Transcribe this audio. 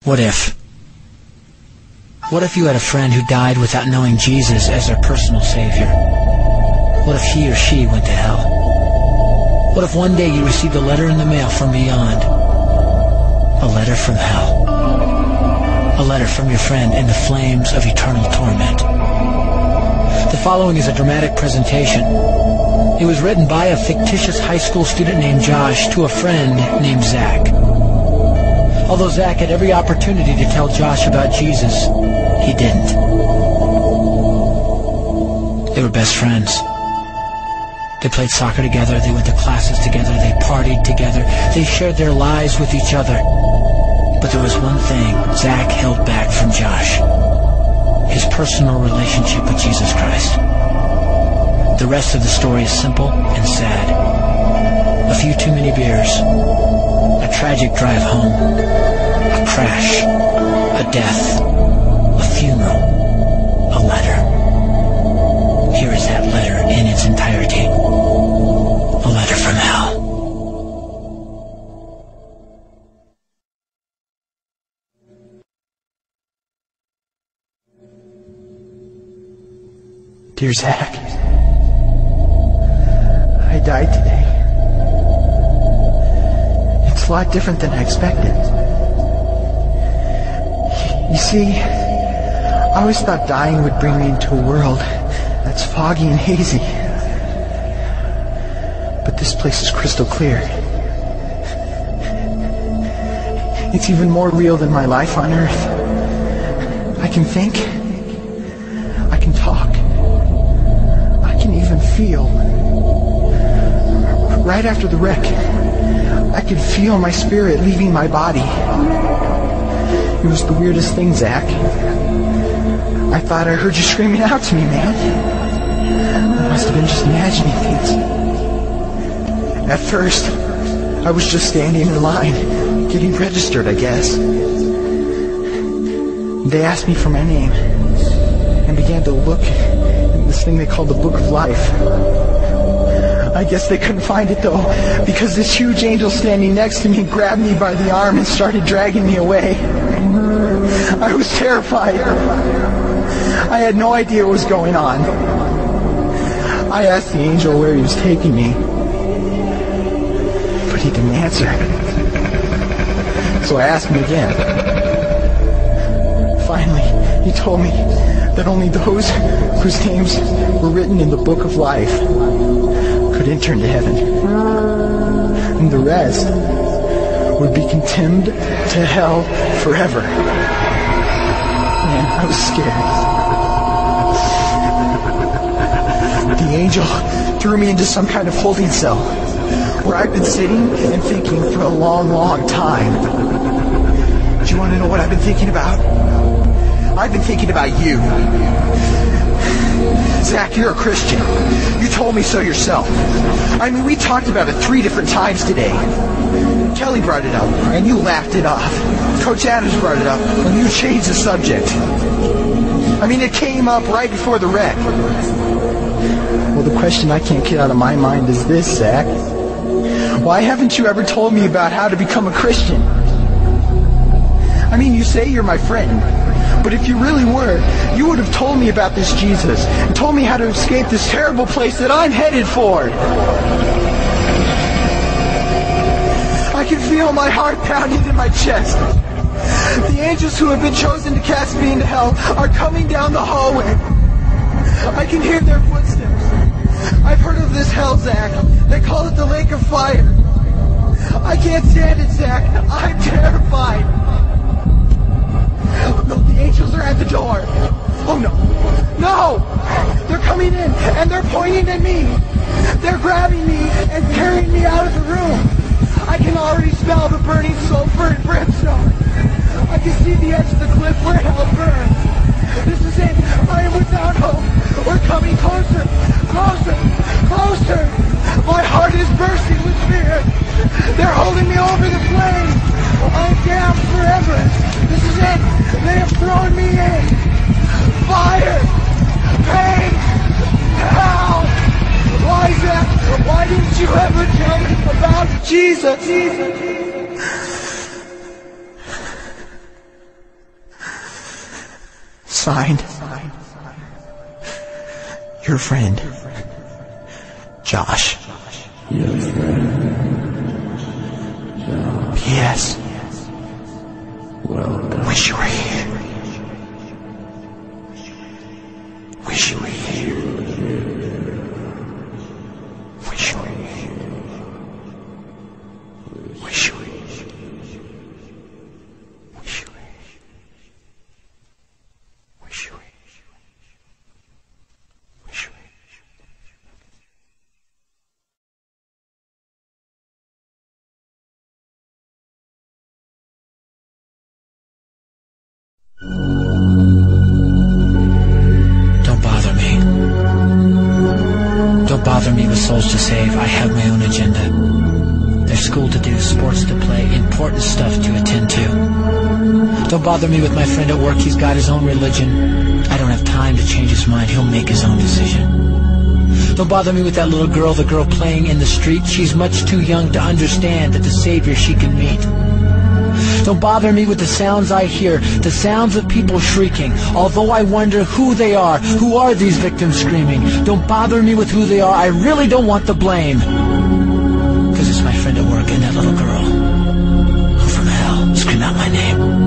What if? What if you had a friend who died without knowing Jesus as their personal Savior? What if he or she went to hell? What if one day you received a letter in the mail from beyond? A letter from hell. A letter from your friend in the flames of eternal torment. The following is a dramatic presentation. It was written by a fictitious high school student named Josh to a friend named Zach. Although Zach had every opportunity to tell Josh about Jesus, he didn't. They were best friends. They played soccer together, they went to classes together, they partied together, they shared their lives with each other. But there was one thing Zach held back from Josh: his personal relationship with Jesus Christ. The rest of the story is simple and sad. A few too many beers, a tragic drive home, a crash, a death, a funeral, a letter. Here is that letter in its entirety. A letter from hell. Dear Zach, I died today. It's a lot different than I expected. You see, I always thought dying would bring me into a world that's foggy and hazy. But this place is crystal clear. It's even more real than my life on Earth. I can think. I can talk. I can even feel. Right after the wreck, I could feel my spirit leaving my body. It was the weirdest thing, Zach. I thought I heard you screaming out to me, man. I must have been just imagining things. At first, I was just standing in line, getting registered, I guess. They asked me for my name and began to look in this thing they called the Book of Life. I guess they couldn't find it, though, because this huge angel standing next to me grabbed me by the arm and started dragging me away. I was terrified. I had no idea what was going on. I asked the angel where he was taking me, but he didn't answer. So I asked him again. Finally, he told me that only those whose names were written in the Book of Life could enter into heaven. And the rest would be condemned to hell forever. Man, I was scared. The angel threw me into some kind of holding cell where I've been sitting and thinking for a long, long time. Do you want to know what I've been thinking about? I've been thinking about you. Zach, you're a Christian. You told me so yourself. I mean, we talked about it 3 different times today. Kelly brought it up, and you laughed it off. Coach Adams brought it up, and you changed the subject. I mean, it came up right before the wreck. Well, the question I can't get out of my mind is this, Zach. Why haven't you ever told me about how to become a Christian? I mean, you say you're my friend, but if you really were, you would have told me about this Jesus and told me how to escape this terrible place that I'm headed for. I can feel my heart pounding in my chest. The angels who have been chosen to cast me into hell are coming down the hallway. I can hear their footsteps. I've heard of this hell, Zach. They call it the lake of fire. I can't stand it, Zach. I'm terrified. No, the angels are at the door. Oh, no. No! They're coming in, and they're pointing at me. They're grabbing me and carrying me out of the room. I can already smell the burning sulfur and brimstone. I can see the edge of the cliff where hell burns. This is it. I am without hope. We're coming closer, closer, closer. My heart is bursting with fear. They're holding me over the flames. I'm damned forever. This is it. They have thrown me in. Fire, pain, hell. Why, Zach? Why didn't you ever tell me about Jesus? Signed, your friend, Josh. Your friend, Josh. P.S. Welcome. Wish you were here. Wish you were here. Wish you were here. Wish you were here. Wish you were here. Wish you were here. Wish you were here. Don't bother me. Don't bother me with souls to save. I have my own agenda. There's school to do, sports to play, important stuff to attend to. Don't bother me with my friend at work. He's got his own religion. I don't have time to change his mind. He'll make his own decision. Don't bother me with that little girl, the girl playing in the street. She's much too young to understand that the Savior she can meet. Don't bother me with the sounds I hear, the sounds of people shrieking, although I wonder who they are. Who are these victims screaming? Don't bother me with who they are. I really don't want the blame. Because it's my friend at work and that little girl who from hell screamed out my name.